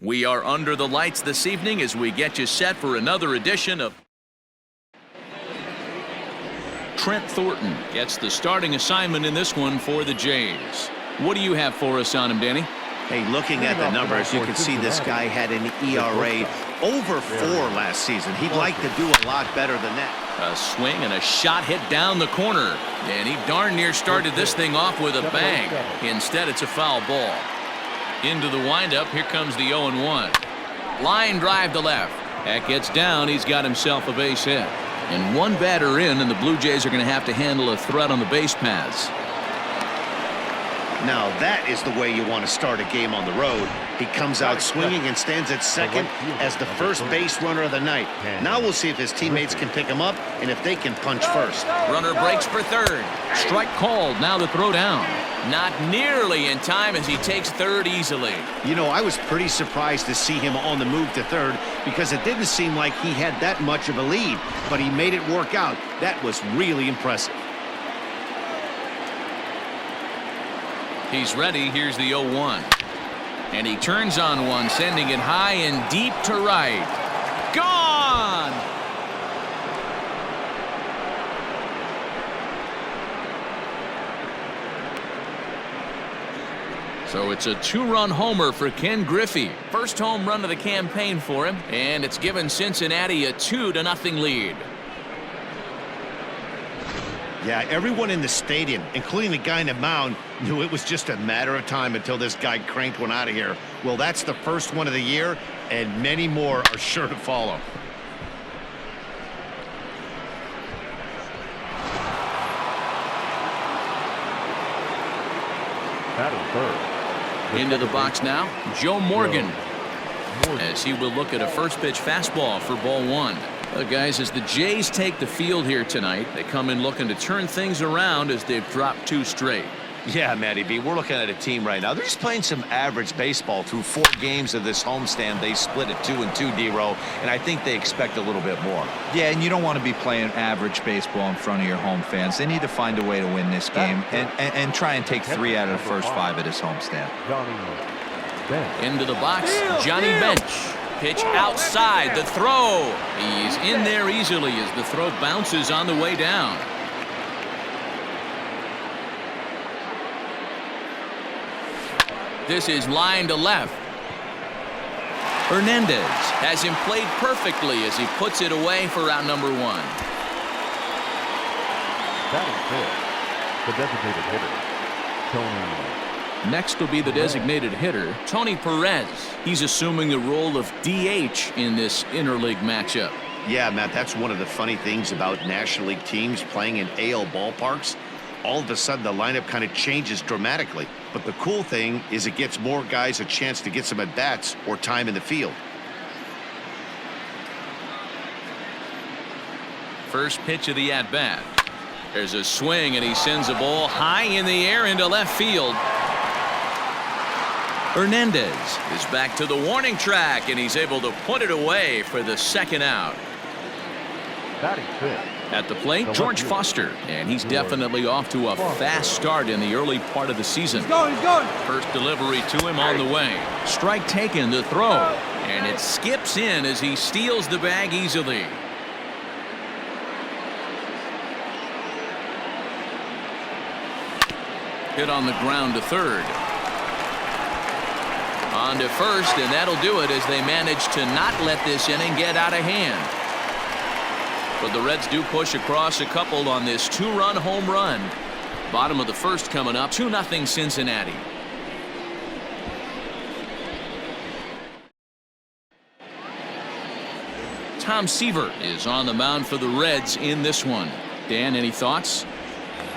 We are under the lights this evening as we get you set for another edition of Trent Thornton gets the starting assignment in this one for the Jays. What do you have for us on him, Danny? Hey, looking at the numbers, you can see this guy had an ERA over 4 last season. He'd like to do a lot better than that. A swing and a shot hit down the corner. And he darn near started this thing off with a bang. Instead, it's a foul ball. Into the windup, here comes the 0-1. Line drive to left. That gets down. He's got himself a base hit. And one batter in, and the Blue Jays are going to have to handle a threat on the base paths. Now that is the way you want to start a game on the road. He comes out swinging and stands at second as the first base runner of the night. Now we'll see if his teammates can pick him up and if they can punch first. Runner breaks for third. Strike called. Now the throw down. Not nearly in time as he takes third easily. You know, I was pretty surprised to see him on the move to third because it didn't seem like he had that much of a lead, but he made it work out. That was really impressive. He's ready. Here's the 0-1. And he turns on one, sending it high and deep to right. Gone! So it's a 2-run homer for Ken Griffey. First home run of the campaign for him, and it's given Cincinnati a 2-0 lead. Yeah, everyone in the stadium, including the guy in the mound, knew it was just a matter of time until this guy cranked one out of here. Well, that's the first one of the year, and many more are sure to follow. Into the box now, Joe Morgan. As he will look at a first pitch fastball for ball 1. Guys, as the Jays take the field here tonight, they come in looking to turn things around as they've dropped 2 straight. Yeah, Matty B, we're looking at a team right now. They're just playing some average baseball through 4 games of this homestand. They split it 2-2, D-Row, and I think they expect a little bit more. Yeah, and you don't want to be playing average baseball in front of your home fans. They need to find a way to win this game and try and take 3 out of the first 5 at this homestand. Into the box, Johnny Bench. Pitch outside, the throw. He's in there easily as the throw bounces on the way down. This is line to left. Hernandez has him played perfectly as he puts it away for out number 1. The designated hitter, Tony. Next will be the designated hitter, Tony Perez. He's assuming the role of DH in this interleague matchup. Yeah, Matt, that's one of the funny things about National League teams playing in AL ballparks. All of a sudden, the lineup kind of changes dramatically. But the cool thing is it gets more guys a chance to get some at-bats or time in the field. First pitch of the at-bat. There's a swing, and he sends a ball high in the air into left field. Hernandez is back to the warning track, and he's able to put it away for the second out. At the plate, George Foster, and he's definitely off to a fast start in the early part of the season. He's going. First delivery to him on the way. Strike taken, the throw, and it skips in as he steals the bag easily. Hit on the ground to third. On to first, and that'll do it as they manage to not let this inning get out of hand. But the Reds do push across a couple on this 2-run home run. Bottom of the first coming up, 2-0 Cincinnati. Tom Seaver is on the mound for the Reds in this one. Dan, any thoughts?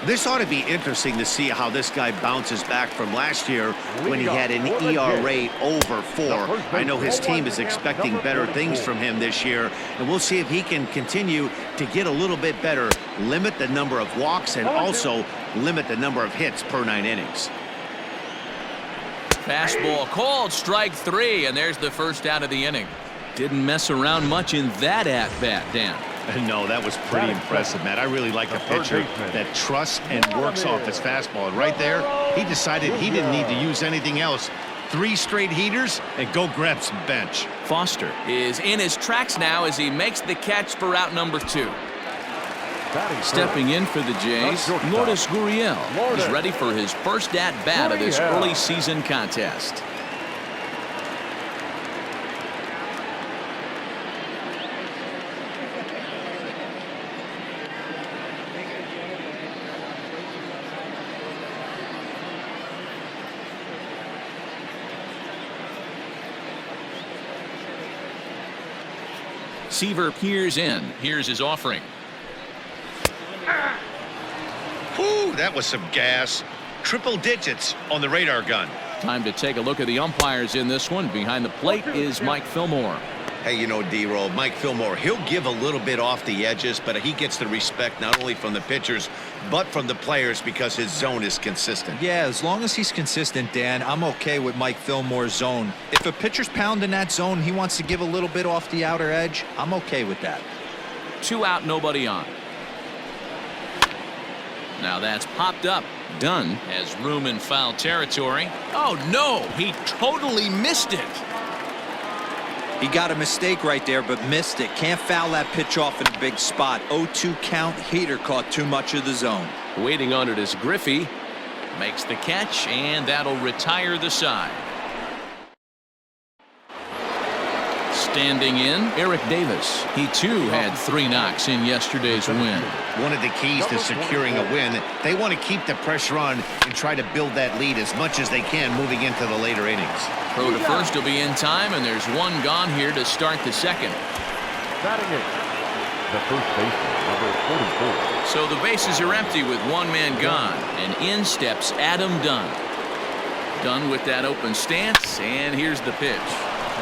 This ought to be interesting to see how this guy bounces back from last year when he had an ERA over 4. I know his team is expecting better things from him this year, and we'll see if he can continue to get a little bit better, limit the number of walks, and also limit the number of hits per 9 innings. Fastball called, strike 3, and there's the first out of the inning. Didn't mess around much in that at-bat, Dan. No, that was pretty impressive, Matt. I really like a pitcher that trusts and works off his fastball. And right there, he decided he didn't need to use anything else. 3 straight heaters, and go grab some bench. Foster is in his tracks now as he makes the catch for out number 2. Stepping in for the Jays, Lourdes Gurriel is ready for his first at-bat of this early season contest. Seaver peers in. Here's his offering. Whew, that was some gas. Triple digits on the radar gun. Time to take a look at the umpires in this one. Behind the plate is Mike Fillmore. Hey, you know, D-Roll, Mike Fillmore, he'll give a little bit off the edges, but he gets the respect not only from the pitchers, but from the players because his zone is consistent. Yeah, as long as he's consistent, Dan, I'm okay with Mike Fillmore's zone. If a pitcher's pounding that zone, he wants to give a little bit off the outer edge, I'm okay with that. 2 out, nobody on. Now that's popped up. Dunn has room in foul territory. Oh, no, he totally missed it. He got a mistake right there, but missed it. Can't foul that pitch off in a big spot. 0-2 count. Heater caught too much of the zone. Waiting on it is Griffey. Makes the catch, and that'll retire the side. Standing in, Eric Davis. He, too, had 3 knocks in yesterday's win. One of the keys to securing a win, they want to keep the pressure on and try to build that lead as much as they can moving into the later innings. Throw to first will be in time, and there's 1 gone here to start the second. Batting it, the first baseman, number 44. So the bases are empty with 1 man gone, and in steps Adam Dunn. Dunn with that open stance, and here's the pitch.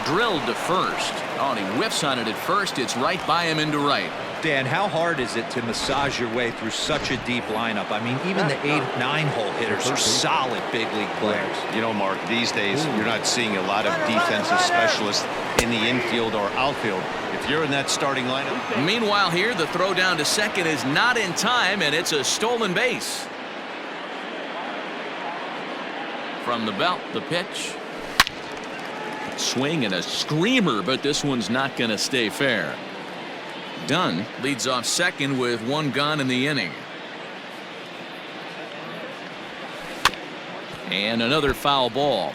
Drilled to first. Oh, and he whiffs on it at first. It's right by him into right. Dan, how hard is it to massage your way through such a deep lineup? I mean, even the 8-9 hole hitters are solid big league players. You know, Mark, these days you're not seeing a lot of defensive specialists in the infield or outfield. If you're in that starting lineup. Meanwhile here, the throw down to second is not in time, and it's a stolen base. From the belt, the pitch. Swing and a screamer, but this one's not going to stay fair. Dunn leads off second with 1 gone in the inning. And another foul ball.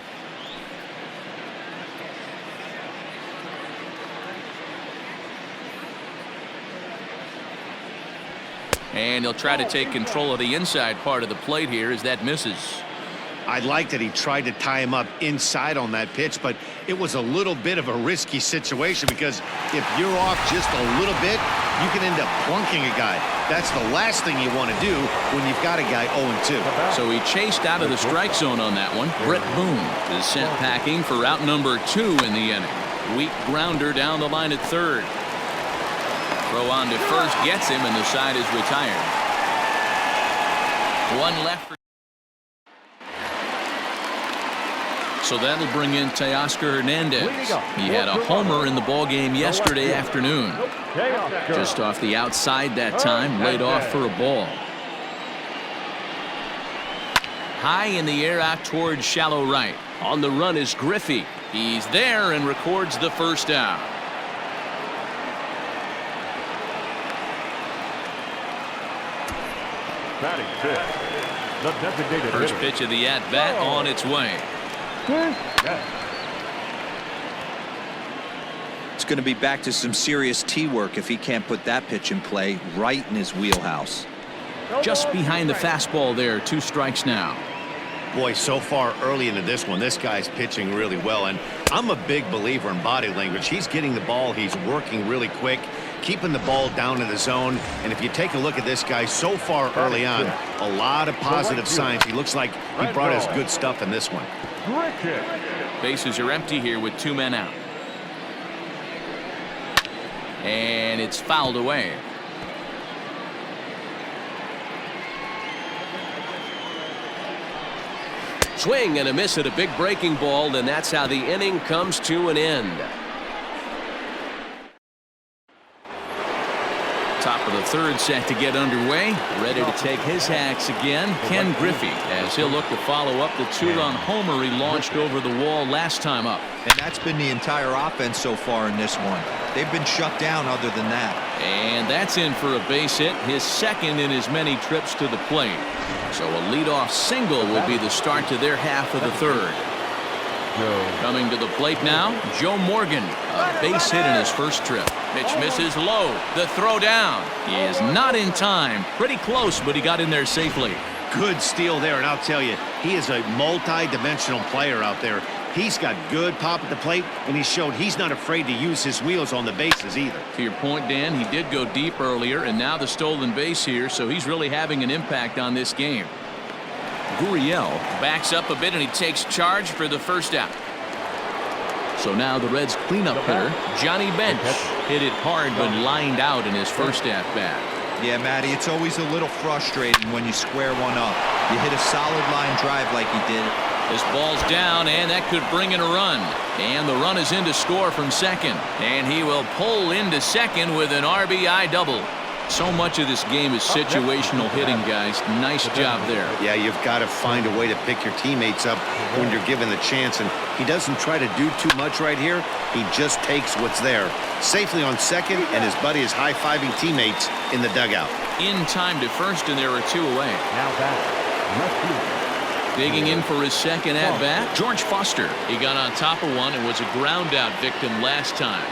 And he'll try to take control of the inside part of the plate here as that misses. I like that he tried to tie him up inside on that pitch, but it was a little bit of a risky situation because if you're off just a little bit, you can end up plunking a guy. That's the last thing you want to do when you've got a guy 0-2. So he chased out of the strike zone on that one. Brett Boone is sent packing for out number 2 in the inning. Weak grounder down the line at third. Throw on to first gets him, and the side is retired. 1 left. So that'll bring in Teoscar Hernandez. He had a homer in the ballgame yesterday afternoon. Just off the outside that time, laid off for a ball. High in the air out towards shallow right. On the run is Griffey. He's there and records the first out. Batting fifth, the designated First hitter. pitch of the at-bat on its way. It's going to be back to some serious tee work if he can't put that pitch in play right in his wheelhouse. Just behind the fastball there, 2 strikes now. Boy, so far early into this one, this guy's pitching really well, and I'm a big believer in body language. He's getting the ball, he's working really quick, keeping the ball down in the zone, and if you take a look at this guy so far early on, a lot of positive signs. He looks like he brought us good stuff in this one. Bases are empty here with 2 men out. And it's fouled away. Swing and a miss at a big breaking ball, and that's how the inning comes to an end. Top of the third set to get underway. Ready to take his hacks again, Ken Griffey, as he'll look to follow up the 2-run homer he launched over the wall last time up. And that's been the entire offense so far in this one. They've been shut down other than that. And that's in for a base hit, his second in as many trips to the plate. So a leadoff single will be the start to their half of the third. Coming to the plate now, Joe Morgan, a base hit in his first trip. Pitch misses low. The throw down. He is not in time. Pretty close, but he got in there safely. Good steal there, and I'll tell you, he is a multi-dimensional player out there. He's got good pop at the plate, and he showed he's not afraid to use his wheels on the bases either. To your point, Dan, he did go deep earlier, and now the stolen base here, so he's really having an impact on this game. Gurriel backs up a bit, and he takes charge for the first out. So now the Reds' cleanup hitter, Johnny Bench, hit it hard but lined out in his first at-bat. Yeah, Matty, it's always a little frustrating when you square one up. You hit a solid line drive like he did. This ball's down, and that could bring in a run. And the run is in to score from second. And he will pull into second with an RBI double. So much of this game is situational hitting, guys. Nice job there. Yeah, you've got to find a way to pick your teammates up when you're given the chance. And he doesn't try to do too much right here. He just takes what's there. Safely on second, and his buddy is high-fiving teammates in the dugout. In time to first, and there are two away. Now back, left field. Digging in for his second at-bat, George Foster. He got on top of one and was a ground-out victim last time.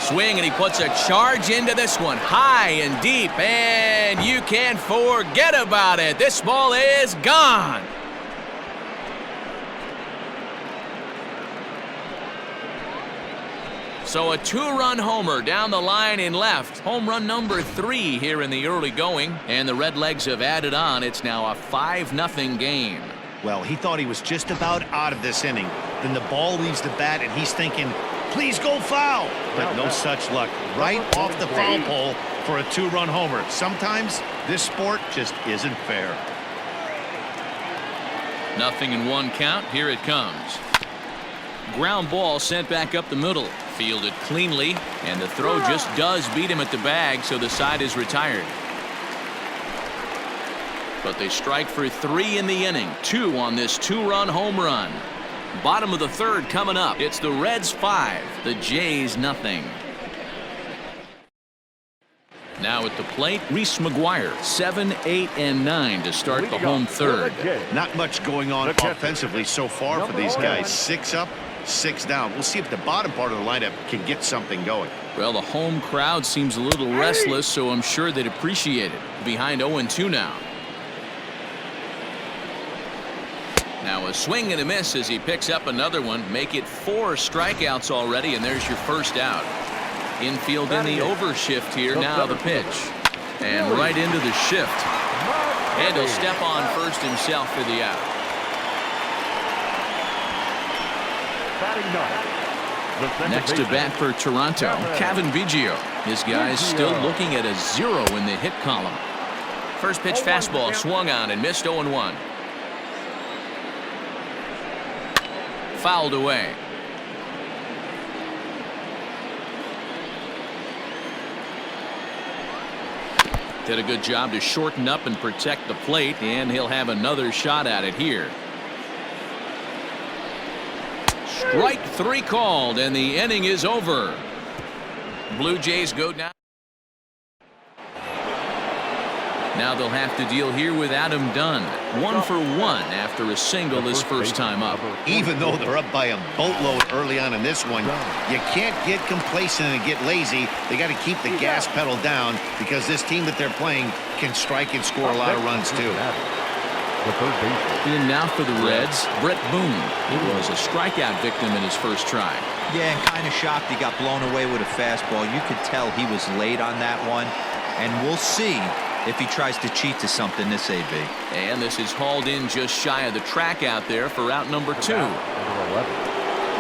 Swing, and he puts a charge into this one, high and deep, and you can't forget about it. This ball is gone. So a 2-run homer down the line in left. Home run number 3 here in the early going, and the Redlegs have added on. It's now a 5-0 game. Well, he thought he was just about out of this inning. Then the ball leaves the bat, and he's thinking, please go foul. But no such luck. Right off the foul pole for a 2-run homer. Sometimes this sport just isn't fair. 0-1 count. Here it comes. Ground ball sent back up the middle. Fielded cleanly, and the throw just does beat him at the bag, so the side is retired. But they strike for 3 in the inning. 2 on this 2-run home run. Bottom of the third coming up. It's the Reds 5, the Jays 0. Now at the plate, Reese McGuire, 7, 8, and 9 to start the home third. Not much going on offensively so far for these guys. 6 up, 6 down. We'll see if the bottom part of the lineup can get something going. Well, the home crowd seems a little restless, so I'm sure they'd appreciate it. Behind 0-2 now. Now a swing and a miss as he picks up another one. Make it 4 strikeouts already, and there's your first out. Infield in the overshift here. Now the pitch. And right into the shift. And he'll step on first himself for the out. Next to bat for Toronto, Kevin Biggio. This guy's still looking at a 0 in the hit column. First pitch fastball swung on and missed 0-1. Fouled away. Did a good job to shorten up and protect the plate, and he'll have another shot at it here. Strike 3 called, and the inning is over. Blue Jays go down. Now they'll have to deal here with Adam Dunn. 1 for 1 after a single his first time up. Even though they're up by a boatload early on in this one, you can't get complacent and get lazy. They got to keep the gas pedal down because this team that they're playing can strike and score a lot of runs too. In now for the Reds, Brett Boone. He was a strikeout victim in his first try. Yeah, and kind of shocked he got blown away with a fastball. You could tell he was late on that one, and we'll see if he tries to cheat to something this AB. And this is hauled in just shy of the track out there for out number 2.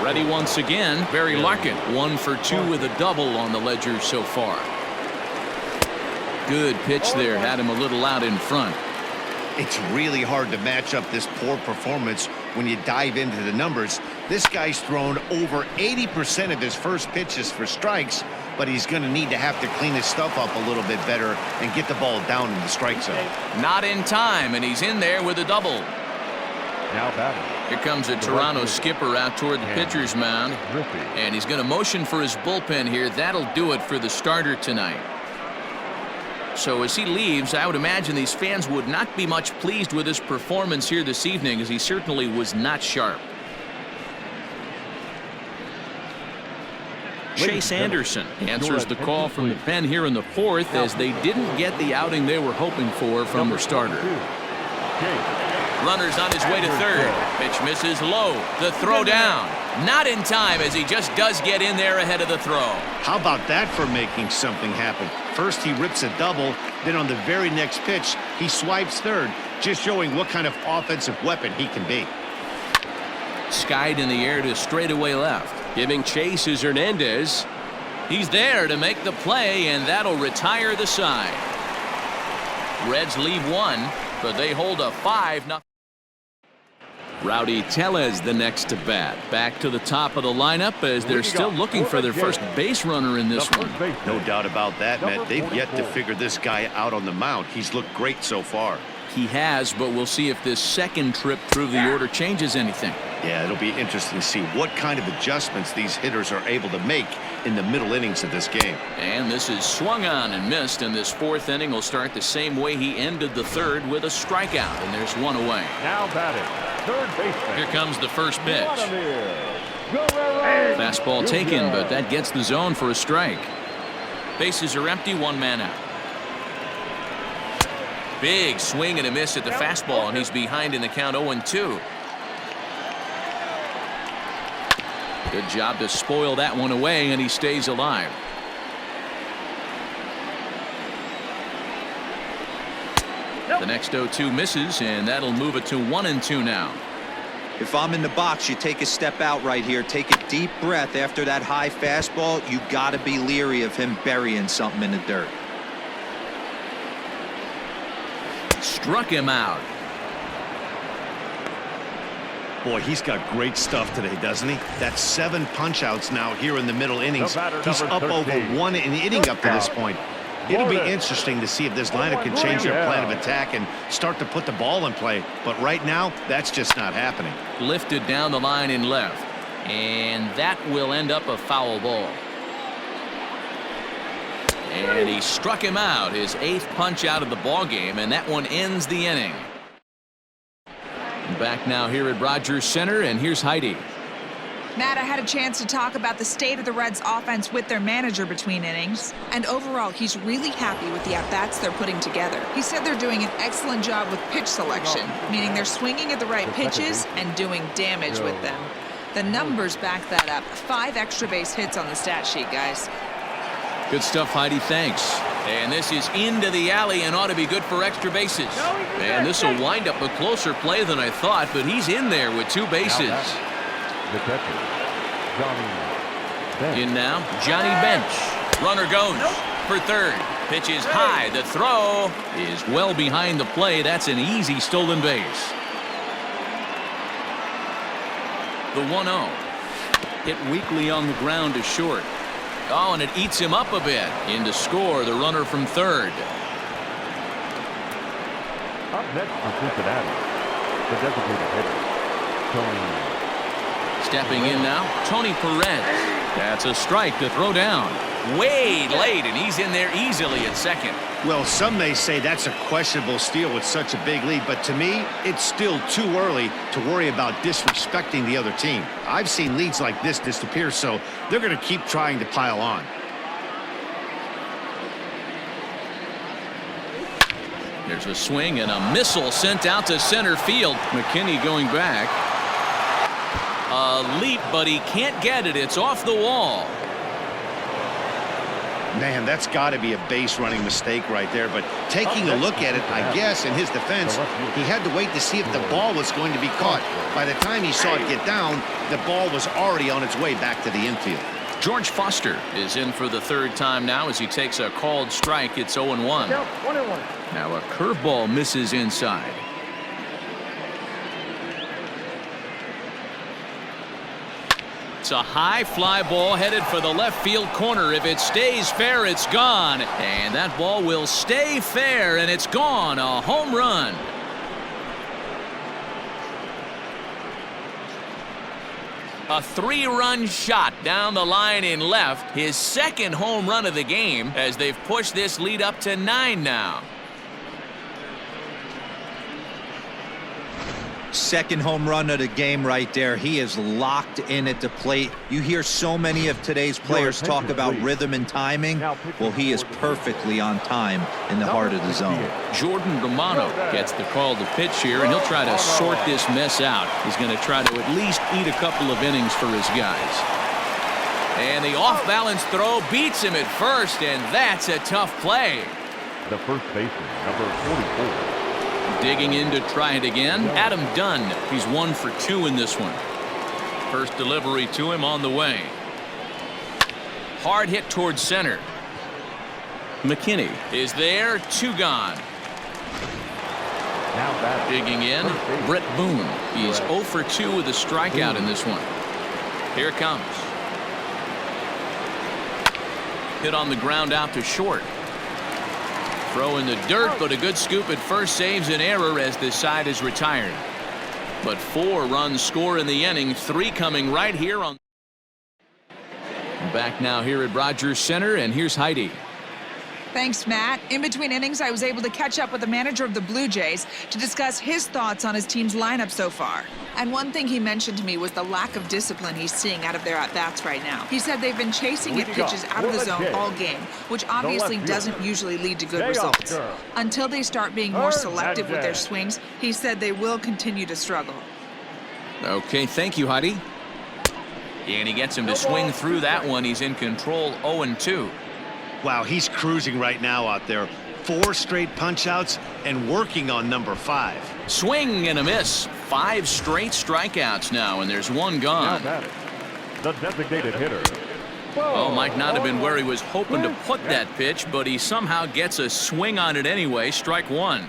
Ready once again, Barry Larkin. 1 for 2 with a double on the ledger so far. Good pitch there, had him a little out in front. It's really hard to match up this poor performance when you dive into the numbers. This guy's thrown over 80% of his first pitches for strikes, but he's going to need to have to clean his stuff up a little bit better and get the ball down in the strike zone. Not in time, and he's in there with a double. Now batting. Here comes a Toronto skipper out toward the pitcher's mound, and he's going to motion for his bullpen here. That'll do it for the starter tonight. So as he leaves, I would imagine these fans would not be much pleased with his performance here this evening, as he certainly was not sharp. Chase Anderson answers the call from the pen here in the fourth, as they didn't get the outing they were hoping for from the starter. Runners on his way to third. Pitch misses low. The throw down. Not in time, as he just does get in there ahead of the throw. How about that for making something happen? First he rips a double, then on the very next pitch he swipes third, just showing what kind of offensive weapon he can be. Skied in the air to straightaway left. Giving chase is Hernandez. He's there to make the play, and that'll retire the side. Reds leave one, but they hold a 5-0. Rowdy Tellez the next to bat. Back to the top of the lineup, as they're still looking for their first base runner in this one. No doubt about that, Matt. They've yet to figure this guy out on the mound. He's looked great so far. He has, but we'll see if this second trip through the order changes anything. Yeah, it'll be interesting to see what kind of adjustments these hitters are able to make in the middle innings of this game. And this is swung on and missed, and this fourth inning will start the same way he ended the third, with a strikeout, and there's one away. Now batting, third baseman. Here comes the first pitch. Fastball taken, but that gets the zone for a strike. Bases are empty, one man out. Big swing and a miss at the fastball, and he's behind in the count 0-2. Good job to spoil that one away, and he stays alive. The next 0-2 misses, and that'll move it to 1-2 now. If I'm in the box, you take a step out right here, take a deep breath after that high fastball. You got to be leery of him burying something in the dirt. Struck him out. Boy, he's got great stuff today, doesn't he? That's 7 punch-outs now here in the middle innings. He's up over 1 inning up to this point. It'll be interesting to see if this lineup can change their plan of attack and start to put the ball in play. But right now, that's just not happening. Lifted down the line in left, and that will end up a foul ball. And he struck him out, his 8th punch out of the ball game, and that one ends the inning. Back now here at Rogers Center, and here's Heidi. Matt, I had a chance to talk about the state of the Reds offense with their manager between innings, and overall he's really happy with the at-bats they're putting together. He said they're doing an excellent job with pitch selection, meaning they're swinging at the right pitches and doing damage with them. The numbers back that up. 5 extra base hits on the stat sheet, guys. Good stuff, Heidi. Thanks. And this is into the alley and ought to be good for extra bases. And this will wind up a closer play than I thought, but he's in there with 2 bases. The catcher, Johnny Bench. In now, Johnny Bench. Runner goes for third. Pitch is high. The throw is well behind the play. That's an easy stolen base. The 1-0. Hit weakly on the ground to short. Oh, and it eats him up a bit. In to score, the runner from third. Up next for Cincinnati, the designated hitter, Tony. Stepping in now, Tony Perez. That's a strike to throw down. Way late, and he's in there easily at second. Well, some may say that's a questionable steal with such a big lead, but to me, it's still too early to worry about disrespecting the other team. I've seen leads like this disappear, so they're going to keep trying to pile on. There's a swing and a missile sent out to center field. McKinney going back. A leap, but he can't get it. It's off the wall. Man, that's got to be a base running mistake right there. But taking a look at it, I guess, in his defense, he had to wait to see if the ball was going to be caught. By the time he saw it get down, the ball was already on its way back to the infield. George Foster is in for the 3rd time now as he takes a called strike. It's 0-1. Now a curveball misses inside. It's a high fly ball headed for the left field corner. If it stays fair, it's gone. And that ball will stay fair, and it's gone. A home run. A 3-run shot down the line in left. His second home run of the game as they've pushed this lead up to 9 now. Second home run of the game right there. He is locked in at the plate. You hear so many of today's players talk about rhythm and timing. Well, he is perfectly on time in the heart of the zone. Jordan Romano gets the call to pitch here, and he'll try to sort this mess out. He's going to try to at least eat a couple of innings for his guys. And the off-balance throw beats him at first, and that's a tough play. The first baseman, number 44. Digging in to try it again, Adam Dunn. He's 1 for 2 in this one. First delivery to him on the way. Hard hit towards center. McKinney is there, 2 gone. Now digging in, Brett Boone. He's 0 for 2 with a strikeout in this one. Here it comes. Hit on the ground out to short. Throw in the dirt, but a good scoop at first saves an error as this side is retired. But 4 runs score in the inning, 3 coming right here on. Back now here at Rogers Center, and here's Heidi. Thanks, Matt. In between innings, I was able to catch up with the manager of the Blue Jays to discuss his thoughts on his team's lineup so far. And one thing he mentioned to me was the lack of discipline he's seeing out of their at-bats right now. He said they've been chasing at pitches out of the zone all game, which obviously doesn't usually lead to good results. Until they start being more selective with their swings, he said they will continue to struggle. Okay, thank you, Heidi. And he gets him to swing through that one. He's in control, 0-2. Wow, he's cruising right now out there. 4 straight punch-outs and working on number 5. Swing and a miss. 5 straight strikeouts now, and there's 1 gone. The designated hitter. Well, might not have been where he was hoping to put that pitch, but he somehow gets a swing on it anyway. Strike 1.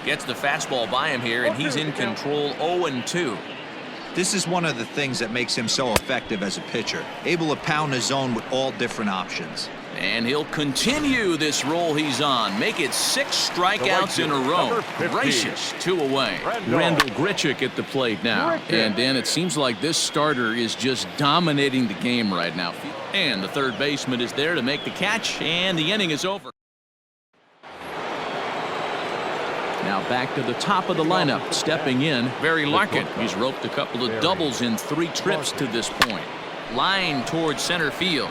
Gets the fastball by him here, and he's in control, 0-2. This is one of the things that makes him so effective as a pitcher, able to pound the zone with all different options. And he'll continue this roll he's on. Make it 6 strikeouts in a row. Gracious, 2 away. Randall Grichuk at the plate now. And then it seems like this starter is just dominating the game right now. And the third baseman is there to make the catch, and the inning is over. Now back to the top of the lineup. Stepping in, Barry Larkin. He's roped a couple of doubles in 3 trips to this point. Line towards center field.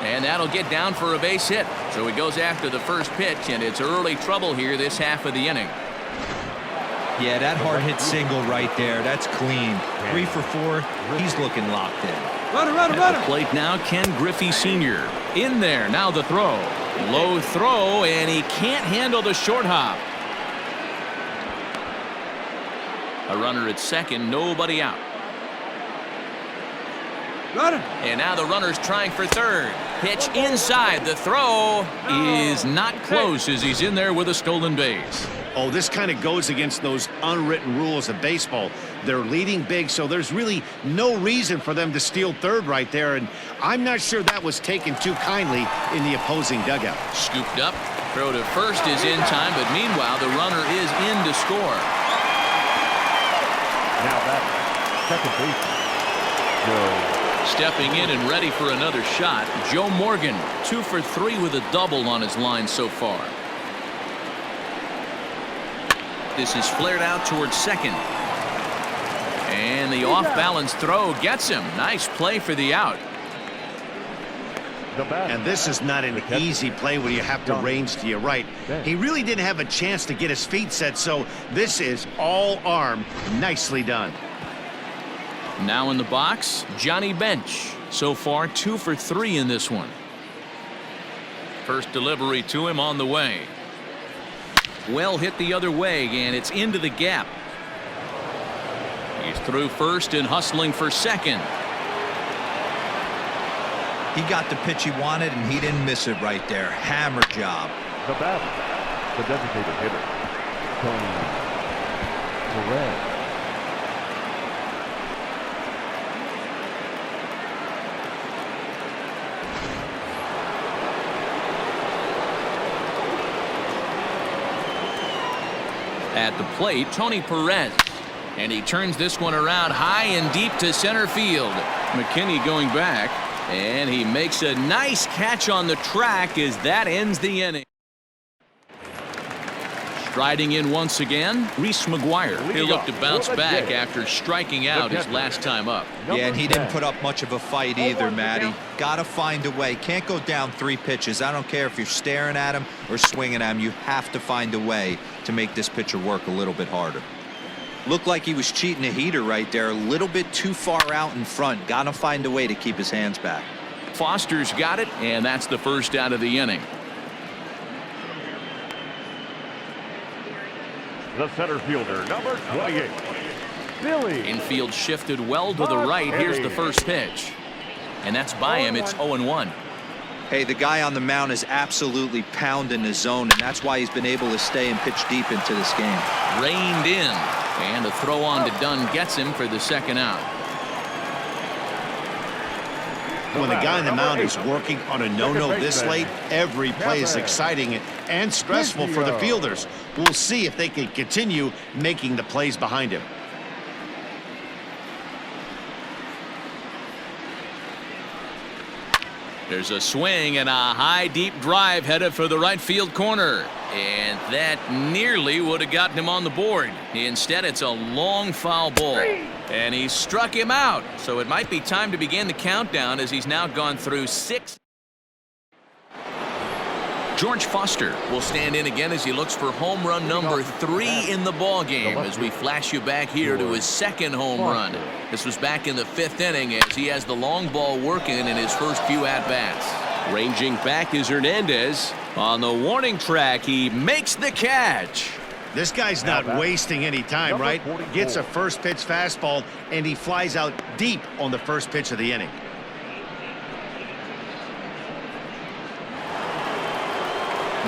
And that'll get down for a base hit. So he goes after the first pitch, and it's early trouble here this half of the inning. Yeah, that hard hit single right there. That's clean. 3 for 4. He's looking locked in. At the plate now, Ken Griffey Sr. In there. Now the throw. Low throw, and he can't handle the short hop. A runner at second, nobody out. And now the runner's trying for third. Pitch inside. The throw is not close as he's in there with a stolen base. Oh, this kind of goes against those unwritten rules of baseball. They're leading big, so there's really no reason for them to steal third right there, and I'm not sure that was taken too kindly in the opposing dugout. Scooped up. Throw to first is in time, but meanwhile the runner is in to score. Now that second baseman, Joe. Stepping in and ready for another shot, Joe Morgan, 2 for 3 with a double on his line so far. This is flared out towards second. And the off-balance throw gets him. Nice play for the out. And this is not an easy play when you have to range to your right. He really didn't have a chance to get his feet set, so this is all arm. Nicely done. Now in the box, Johnny Bench. So far, 2 for 3 in this one. First delivery to him on the way. Well hit the other way, and it's into the gap. He's through first and hustling for second. He got the pitch he wanted, and he didn't miss it right there. Hammer job. The batter, the designated hitter, Tony Perez. At the plate, Tony Perez. And he turns this one around high and deep to center field. McKinney going back. And he makes a nice catch on the track as that ends the inning. Striding in once again, Reese McGuire. He'll look to bounce back after striking out his last time up. Yeah, and he didn't put up much of a fight either, Matty. Got to find a way. Can't go down 3 pitches. I don't care if you're staring at him or swinging at him. You have to find a way to make this pitcher work a little bit harder. Looked like he was cheating a heater right there. A little bit too far out in front. Got to find a way to keep his hands back. Foster's got it, and that's the first out of the inning. The center fielder, number 28, Billy. Infield shifted well to the right. Here's the first pitch. And that's by him. It's 0-1. Hey, the guy on the mound is absolutely pounding the zone, and that's why he's been able to stay and pitch deep into this game. Reined in. And a throw on to Dunn gets him for the second out. When the guy on the mound is working on a no-no this late, every play is exciting and stressful for the fielders. We'll see if they can continue making the plays behind him. There's a swing and a high deep drive headed for the right field corner. And that nearly would have gotten him on the board. Instead, it's a long foul ball. And he struck him out. So it might be time to begin the countdown as he's now gone through 6. George Foster will stand in again as he looks for home run number 3 in the ball game as we flash you back here to his second home run. This was back in the 5th inning as he has the long ball working in his first few at-bats. Ranging back is Hernandez. On the warning track, he makes the catch. This guy's not wasting any time, right? Gets a first pitch fastball, and he flies out deep on the first pitch of the inning.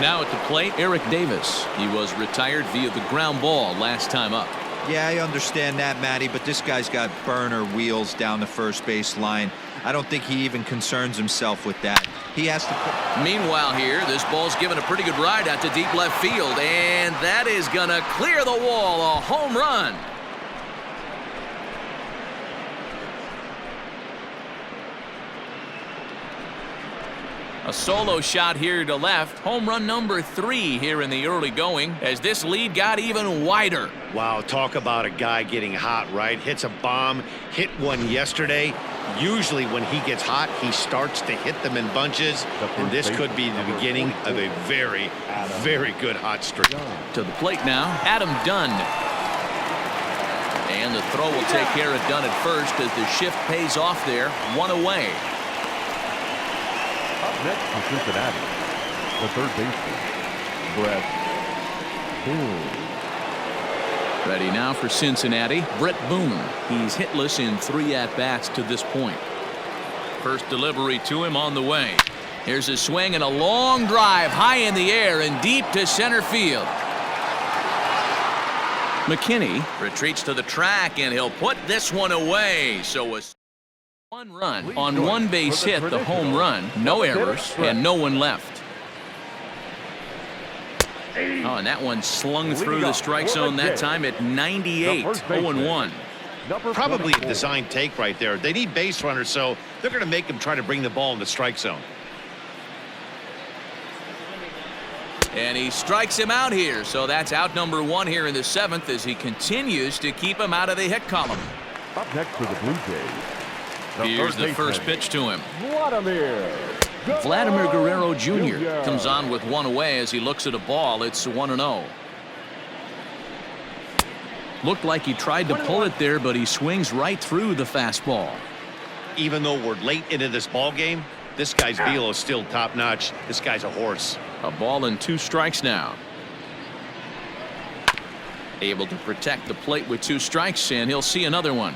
Now at the plate, Eric Davis. He was retired via the ground ball last time up. Yeah, I understand that, Matty, but this guy's got burner wheels down the first base line. I don't think he even concerns himself with that. He has to. Meanwhile here, this ball's given a pretty good ride out to deep left field, and that is going to clear the wall. A home run. A solo shot here to left. Home run number 3 here in the early going as this lead got even wider. Wow, talk about a guy getting hot, right? Hits a bomb, hit one yesterday. Usually when he gets hot, he starts to hit them in bunches, and this could be the beginning of a very, very good hot streak. To the plate now, Adam Dunn. And the throw will take care of Dunn at first as the shift pays off there. 1 away. Up next for Cincinnati, the third baseman, Brett Boone. Ready now for Cincinnati, Brett Boone. He's hitless in 3 at-bats to this point. First delivery to him on the way. Here's a swing and a long drive high in the air and deep to center field. McKinney retreats to the track and he'll put this one away. So a 1 run on 1 base hit, the home run, no errors and no one left. Oh, and that one slung through the strike zone that time at 98. 0-1. Probably a design take right there. They need base runners, so they're going to make him try to bring the ball in the strike zone. And he strikes him out here, so that's out number 1 here in the 7th as he continues to keep him out of the hit column. Up next for the Blue Jays, Here's the first pitch to him. Vladimir Guerrero Jr. comes on with 1 away as he looks at a ball. It's 1-0. Looked like he tried to pull it there, but he swings right through the fastball. Even though we're late into this ball game, this guy's velo is still top notch. This guy's a horse. A ball and 2 strikes now. Able to protect the plate with 2 strikes, and he'll see another one.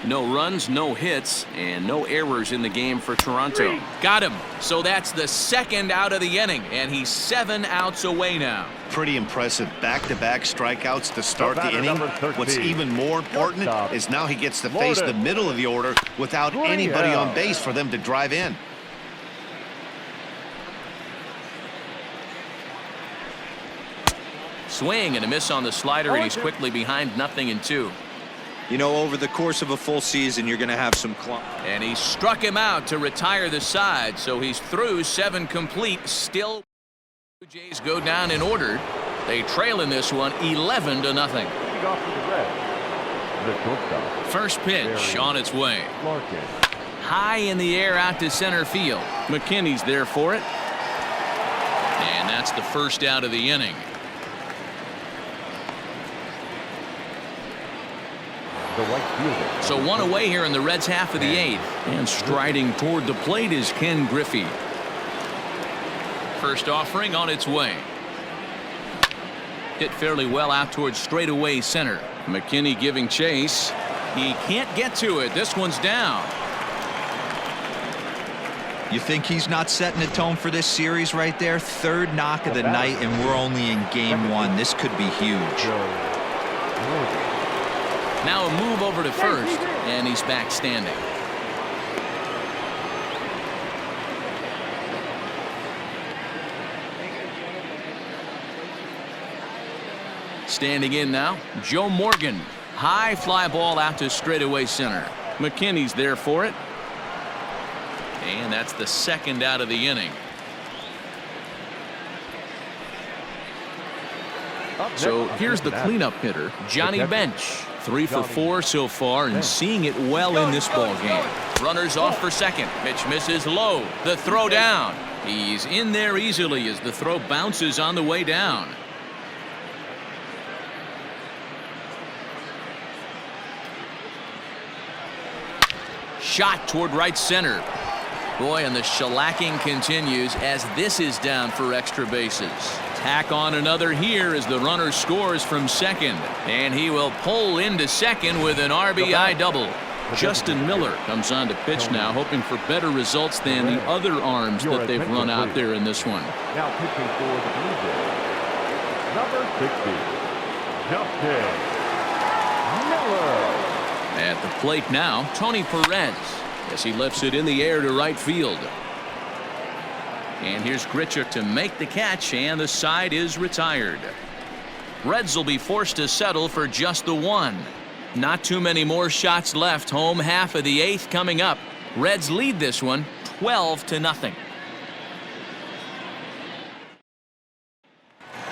No runs, no hits, and no errors in the game for Toronto. Got him. So that's the 2nd out of the inning, and he's 7 outs away now. Pretty impressive back-to-back strikeouts to start the inning. What's even more important is now he gets to face the middle of the order without anybody on base for them to drive in. Swing and a miss on the slider, and he's quickly behind 0-2. You know, over the course of a full season, you're going to have some And he struck him out to retire the side, so he's through 7 complete. Still, Blue Jays go down in order. They trail in this one 11-0. Leading off for the Reds, the shortstop. First pitch on its way. Larkin. High in the air out to center field. McKinney's there for it. And that's the first out of the inning. The right fielder. So one away here in the Reds' half of the 8th. And striding toward the plate is Ken Griffey. First offering on its way. Hit fairly well out towards straightaway center. McKinney giving chase. He can't get to it. This one's down. You think he's not setting the tone for this series right there? 3rd knock of the night, and we're only in game 1. This could be huge. Now a move over to first, and he's back standing. Standing in now, Joe Morgan. High fly ball out to straightaway center. McKinney's there for it. And that's the second out of the inning. So here's the cleanup hitter, Johnny Bench. 3 for 4 so far and seeing it well in this ball game. Runners off for second. Pitch misses low. The throw down. He's in there easily as the throw bounces on the way down. Shot toward right center. Boy, and the shellacking continues as this is down for extra bases. Tack on another here as the runner scores from second. And he will pull into second with an RBI double. Justin Miller comes on to pitch now, hoping for better results than the other arms that they've run out there in this one. Now pitching for the Blue Jays, number 60, Justin Miller. At the plate now, Tony Perez, as he lifts it in the air to right field. And here's Grichuk to make the catch, and the side is retired. Reds will be forced to settle for just the one. Not too many more shots left. Home half of the 8th coming up. Reds lead this one 12-0.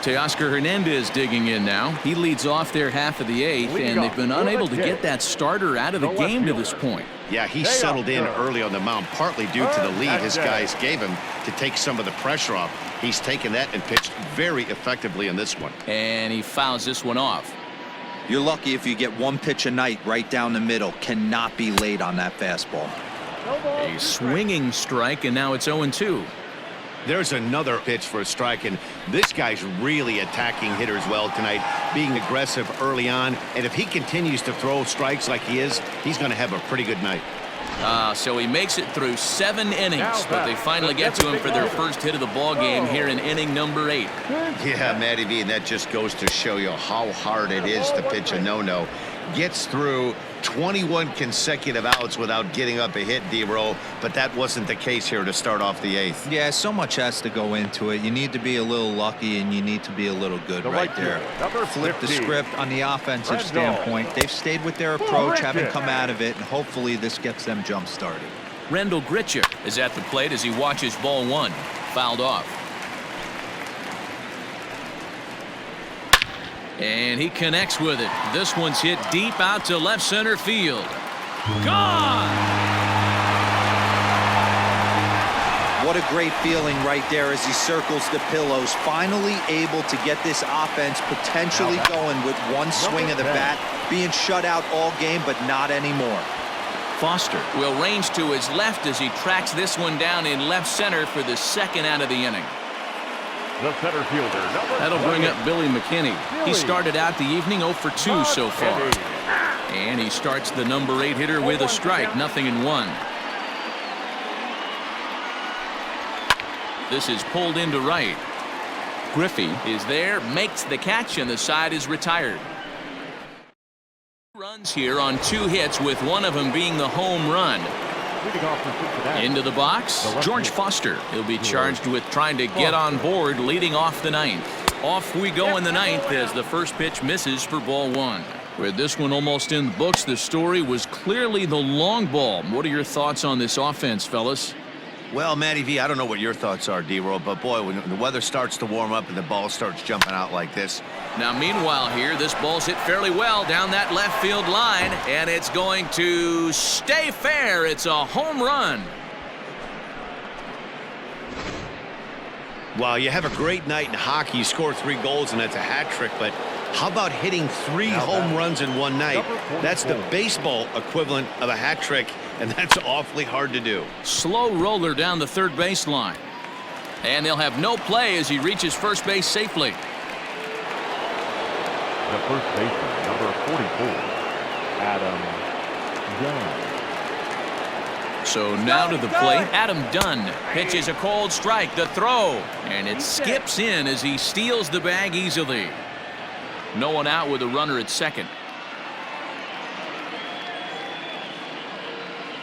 Teoscar Hernandez digging in now. He leads off their half of the 8th, and they've been unable to get that starter out of the game to this point. Yeah, he settled in early on the mound, partly due to the lead his guys gave him to take some of the pressure off. He's taken that and pitched very effectively in this one. And he fouls this one off. You're lucky if you get 1 pitch a night right down the middle. Cannot be late on that fastball. A swinging strike, and now it's 0-2. There's another pitch for a strike, and this guy's really attacking hitters well tonight, being aggressive early on. And if he continues to throw strikes like he is, he's going to have a pretty good night. So he makes it through 7 innings, but they finally get to him for their first hit of the ball game here in inning number 8. Yeah, Matty V, and that just goes to show you how hard it is to pitch a no-no. Gets through 21 consecutive outs without getting up a hit, D-Roll, but that wasn't the case here to start off the 8th. Yeah, so much has to go into it. You need to be a little lucky, and you need to be a little good right there. Flip the script on the offensive standpoint. They've stayed with their approach, haven't come out of it, and hopefully this gets them jump-started. Rendell Grichuk is at the plate as he watches ball 1. Fouled off. And he connects with it. This one's hit deep out to left center field. Gone! What a great feeling right there as he circles the pillows. Finally able to get this offense potentially going with 1 swing of the bat. Being shut out all game, but not anymore. Foster will range to his left as he tracks this one down in left center for the second out of the inning. The center fielder, That'll bring up Billy McKinney. He started out the evening 0 for 2 so far. And he starts the number 8 hitter with a strike, 0-1. This is pulled into right. Griffey is there, makes the catch, and the side is retired. Runs here on 2 hits, with one of them being the home run. Into the box, George Foster. He'll be charged with trying to get on board leading off the 9th. Off we go in the ninth as the first pitch misses for ball one. With this one almost in the books, the story was clearly the long ball. What are your thoughts on this offense, fellas? Well, Matty V, I don't know what your thoughts are, D-Roll, but boy, when the weather starts to warm up and the ball starts jumping out like this. Now, meanwhile here, this ball's hit fairly well down that left field line, and it's going to stay fair. It's a home run. Well, you have a great night in hockey. You score 3 goals, and that's a hat trick. But how about hitting 3 home runs in one night? That's the baseball equivalent of a hat trick, and that's awfully hard to do. Slow roller down the third baseline. And they'll have no play as he reaches first base safely. The first baseman, number 44, Adam Dunn. So now to the plate, Adam Dunn pitches a cold strike, the throw, and it skips in as he steals the bag easily. No one out with a runner at second.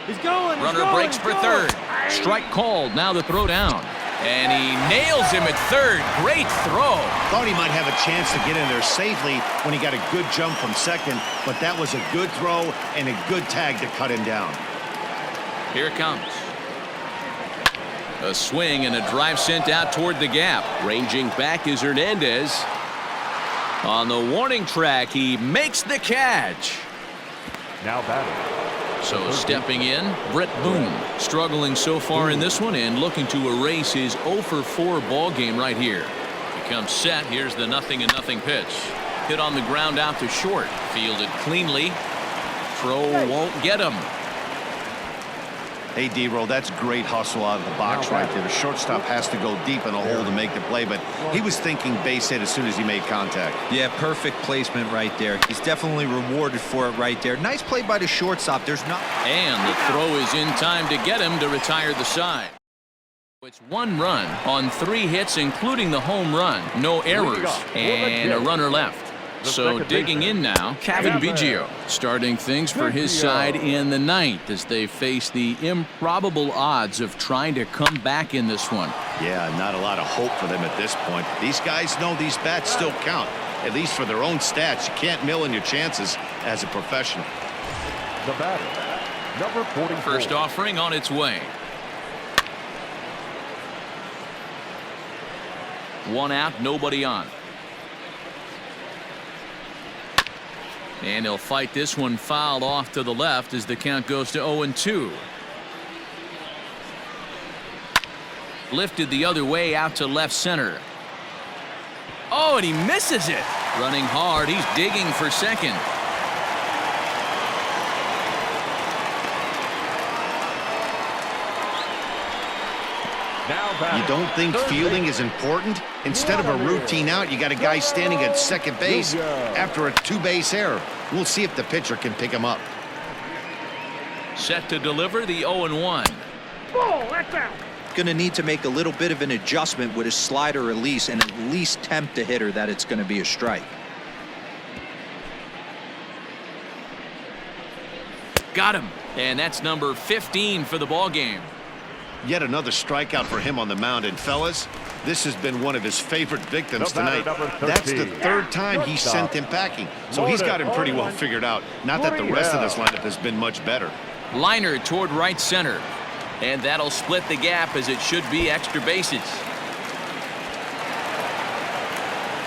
Runner breaks for third. Strike called. Now the throw down. And he nails him at third. Great throw. Thought he might have a chance to get in there safely when he got a good jump from second, but that was a good throw and a good tag to cut him down. Here it comes. A swing and a drive sent out toward the gap. Ranging back is Hernandez. On the warning track, he makes the catch. Now batting. So stepping in, Brett Boone, struggling so far in this one and looking to erase his 0 for 4 ball game right here. He comes set. Here's the 0-0 pitch. Hit on the ground out to short. Fielded cleanly. Throw won't get him. Hey, D-Roll, that's great hustle out of the box right there. The shortstop has to go deep in the hole to make the play, but he was thinking base hit as soon as he made contact. Yeah, perfect placement right there. He's definitely rewarded for it right there. Nice play by the shortstop. There's not. And the throw is in time to get him to retire the side. It's 1 run on 3 hits, including the home run. No errors and a runner left. So digging in now, Kevin Biggio starting things for his side in the ninth as they face the improbable odds of trying to come back in this one. Yeah, not a lot of hope for them at this point. These guys know these bats still count, at least for their own stats. You can't mill in your chances as a professional. The batter, number 44. First offering on its way. 1 out, nobody on. And he'll fight this one fouled off to the left as the count goes to 0-2. Lifted the other way out to left center. Oh, and he misses it. Running hard. He's digging for second. You don't think fielding is important? Instead of a routine out, you got a guy standing at second base after a 2-base error. We'll see if the pitcher can pick him up. Set to deliver the 0-1. Going to need to make a little bit of an adjustment with his slider release and at least tempt the hitter that it's going to be a strike. Got him. And that's number 15 for the ball game. Yet another strikeout for him on the mound. And fellas, this has been one of his favorite victims tonight. That's the 3rd time he sent him packing. So he's got him pretty well figured out. Not that the rest of this lineup has been much better. Liner toward right center. And that'll split the gap as it should be extra bases.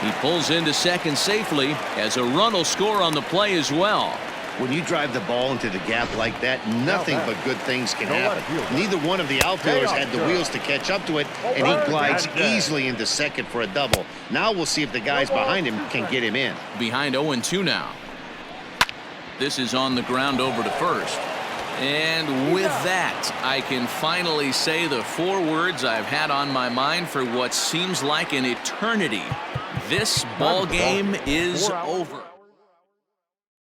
He pulls into second safely as a run will score on the play as well. When you drive the ball into the gap like that, nothing but good things can happen. Neither one of the outfielders had the wheels to catch up to it, and he glides easily into second for a double. Now we'll see if the guys behind him can get him in. Behind 0-2 now. This is on the ground over to first. And with that, I can finally say the 4 words I've had on my mind for what seems like an eternity. This ball game is over.